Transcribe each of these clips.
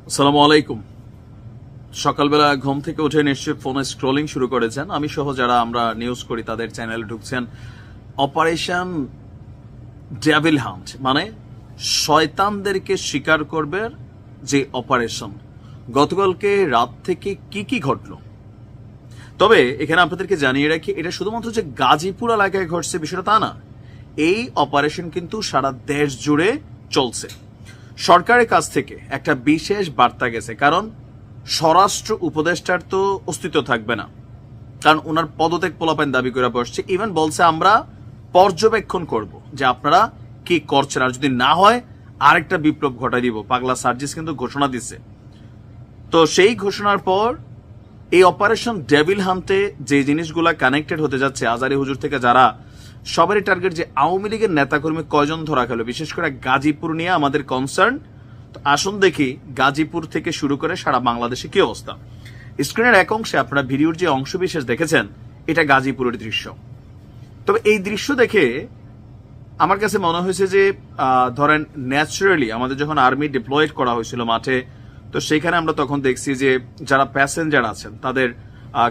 আসসালামু আলাইকুম। সকালবেলা ঘুম থেকে উঠে নিশ্চয়ই ফোনে স্ক্রলিং শুরু করেছেন। আমি সহ যারা আমরা নিউজ করি তাদের চ্যানেলে ঢুকছেন। অপারেশন ডেভিল হান্ট মানে শয়তানদেরকে শিকার করবে যে অপারেশন, গতকালকে রাত থেকে কি কি ঘটলো। তবে এখানে আপনাদেরকে জানিয়ে রাখি, এটা শুধুমাত্র যে গাজীপুর এলাকায় ঘটছে বিষয়টা তা না। এই অপারেশন কিন্তু সারা দেশ জুড়ে চলছে। সরকারের কাছ থেকে একটা বিশেষ বার্তা গেছে, কারণ স্বরাষ্ট্র উপদেষ্টার তো অস্তিত্ব থাকবে না, কারণ ওনার পদত্যাগ পোলাপাইন দাবি করে বসছে। ইভেন বলছে আমরা পর্যবেক্ষণ করব যে আপনারা কি করছেন, আর যদি না হয় আরেকটা বিপ্লব ঘটাই দিব। পাগলা সার্জিস কিন্তু ঘোষণা দিছে। তো সেই ঘোষণার পর এই অপারেশন ডেভিল হান্টে যে জিনিসগুলা কানেক্টেড হতে যাচ্ছে, আজারি হুজুর থেকে যারা, সবারই টার্গেট যে আওয়ামী লীগের নেতাকর্মী কয়জন ধরা গেল, বিশেষ করে গাজীপুর নিয়ে আমাদের কনসার্ন। তো আসুন দেখি গাজীপুর থেকে শুরু করে সারা বাংলাদেশে কি অবস্থা। স্ক্রিনের এক অংশে আপনারা ভিডিওর যে অংশ বিশেষ দেখেছেন, এটা গাজীপুরের দৃশ্য। তবে এই দৃশ্য দেখে আমার কাছে মনে হয়েছে যে ধরেন ন্যাচারালি আমাদের যখন আর্মি ডিপ্লয়েড করা হয়েছিল মাঠে, তো সেখানে আমরা তখন দেখছি যে যারা প্যাসেঞ্জার আছেন তাদের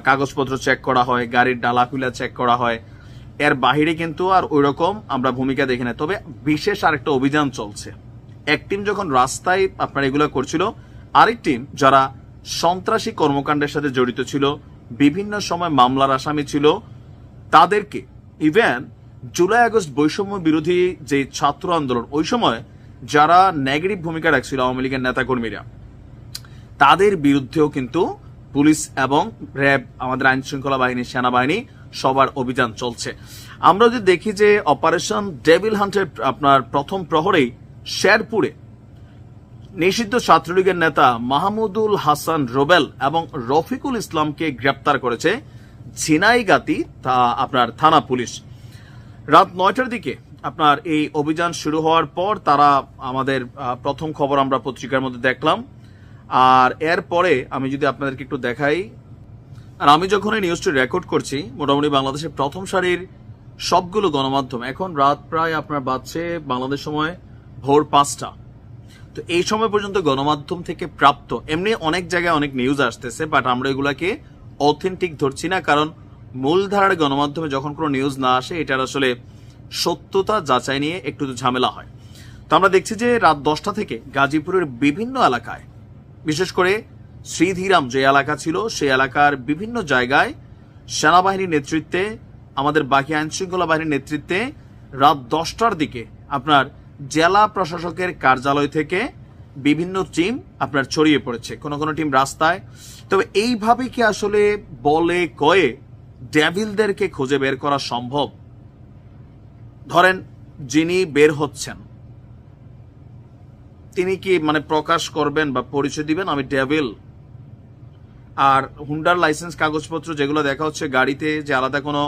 কাগজপত্র চেক করা হয়, গাড়ির ডালাকুলা চেক করা হয়। এর বাহিরে কিন্তু আর ওই রকম আমরা ভূমিকা দেখি না। তবে বিশেষ আরেকটা অভিযান চলছে। এক টিম যখন রাস্তায় আপনার এগুলো করছিল, আরেক টিম যারা সন্ত্রাসী কর্মকাণ্ডের সাথে জড়িত ছিল, বিভিন্ন সময় মামলার আসামি ছিল, তাদেরকে ইভেন জুলাই আগস্ট বৈষম্য বিরোধী যে ছাত্র আন্দোলন, ওই সময় যারা নেগেটিভ ভূমিকা রাখছিল আওয়ামী লীগের নেতাকর্মীরা, তাদের বিরুদ্ধেও কিন্তু পুলিশ এবং র্যাব, আমাদের আইন শৃঙ্খলা বাহিনী, সেনাবাহিনী সবার অভিযান চলছে। আমরা যদি দেখি যে অপারেশন ডেভিল হান্টের আপনার প্রথম প্রহরেই শেরপুরে নিষিদ্ধ ছাত্রলীগের নেতা মাহমুদুল হাসান রোবেল এবং রফিকুল ইসলামকে গ্রেপ্তার করেছে ঝিনাইগাতি আপনার থানা পুলিশ। রাত 9টার দিকে আপনার এই অভিযান শুরু হওয়ার পর তারা, আমাদের প্রথম খবর আমরা পত্রিকার মধ্যে দেখলাম। আর এরপরে আমি যদি আপনাদেরকে একটু দেখাই, আর আমি যখন এই নিউজটি রেকর্ড করছি, মোটামুটি বাংলাদেশের প্রথম সারির সবগুলো গণমাধ্যম, এখন রাত প্রায় আপনার বাজছে বাংলাদেশ সময় ভোর 5টা। তো এই সময় পর্যন্ত গণমাধ্যম থেকে প্রাপ্ত, এমনি অনেক জায়গায় অনেক নিউজ আসতেছে, বাট আমরা এগুলাকে অথেন্টিক ধরছি না, কারণ মূলধারার গণমাধ্যমে যখন কোনো নিউজ না আসে, এটার আসলে সত্যতা যাচাই নিয়ে একটু ঝামেলা হয়। তো আমরা দেখছি যে রাত 10টা থেকে গাজীপুরের বিভিন্ন এলাকায়, বিশেষ করে শ্রীধীরাম যে এলাকা ছিল, সেই এলাকার বিভিন্ন জায়গায় সেনাবাহিনীর নেতৃত্বে, আমাদের বাকি আইন শৃঙ্খলা বাহিনীর নেতৃত্বে রাত 10টার দিকে আপনার জেলা প্রশাসকের কার্যালয় থেকে বিভিন্ন টিম আপনার ছড়িয়ে পড়েছে, কোন কোন টিম রাস্তায়। তবে এইভাবে কি আসলে বলে কয়ে ডেভিলদেরকে খুঁজে বের করা সম্ভব? ধরেন যিনি বের হচ্ছেন, তিনি কি মানে প্রকাশ করবেন বা পরিচয় দিবেন আমি ডেভিল? আর হুন্ডার লাইসেন্স কাগজপত্র যেগুলো দেখা হচ্ছে গাড়িতে, যে আলাদা কোনো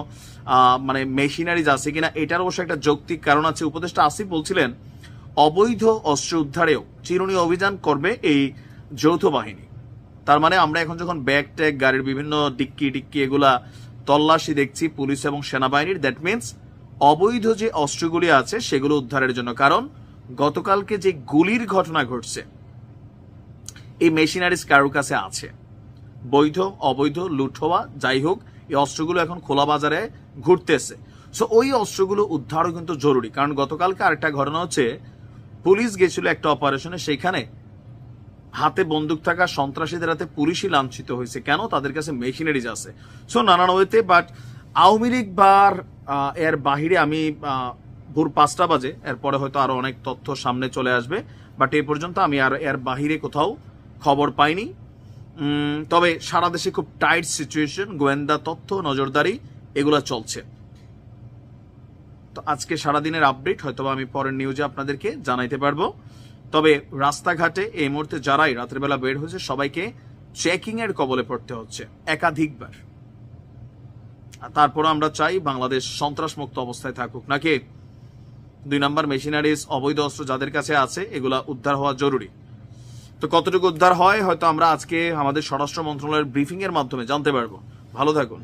মানে মেশিনারিজ আছে কিনা, এটার অবশ্য একটা যৌক্তিক কারণ আছে। উপদেষ্টা আসিফ বলছিলেন অবৈধ অস্ত্র উদ্ধারেও চিরুনি অভিযান করবে এই যৌথ বাহিনী। তার মানে আমরা এখন যখন ব্যাগ ট্যাগ, গাড়ির বিভিন্ন ডিক্কি এগুলা তল্লাশি দেখছি পুলিশ এবং সেনাবাহিনীর, দ্যাট মিনস অবৈধ যে অস্ত্রগুলি আছে সেগুলো উদ্ধারের জন্য। কারণ গতকালকে যে গুলির ঘটনা ঘটছে, এই মেশিনারিজ কারোর কাছে আছে, বৈধ অবৈধ লুট হওয়া যাই হোক, এই অস্ত্রগুলো এখন খোলা বাজারে ঘুরতেছে। সো ওই অস্ত্রগুলো উদ্ধারও কিন্তু জরুরি, কারণ গতকালকে আরেকটা ঘটনা হচ্ছে, পুলিশ গেছিল একটা অপারেশনে, সেখানে হাতে বন্দুক থাকা সন্ত্রাসীদের হাতে পুলিশই লাঞ্ছিত হয়েছে। কেন? তাদের কাছে মেশিনারিজ আছে। সো নানান ওয়েতে, বাট আওয়ামী লীগ বার এর বাহিরে আমি ভোর 5টা বাজে, এরপরে হয়তো আরো অনেক তথ্য সামনে চলে আসবে, বাট এই পর্যন্ত আমি আর এর বাহিরে কোথাও খবর পাইনি। তবে সারা দেশে খুব টাইট সিচুয়েশন, গোয়েন্দা তথ্য, নজরদারি এগুলা চলছে। তো আজকে সারাদিনের আপডেট হয়তো আমি পরের নিউজে আপনাদেরকে জানাইতে পারবো। তবে রাস্তাঘাটে এই মুহূর্তে যারাই রাতের বেলা বের হয়েছে, সবাইকে চেকিং এর কবলে পড়তে হচ্ছে একাধিকবার। তারপর আমরা চাই বাংলাদেশ সন্ত্রাস মুক্ত অবস্থায় থাকুক, নাকি 2 নম্বর মেশিনারিজ, অবৈধ অস্ত্র যাদের কাছে আছে, এগুলা উদ্ধার হওয়া জরুরি। তো কতটুকু উদ্ধার হয় হয়তো আমরা আজকে আমাদের স্বরাষ্ট্র মন্ত্রণালয়ের ব্রিফিং এর মাধ্যমে জানতে পারবো। ভালো থাকুন।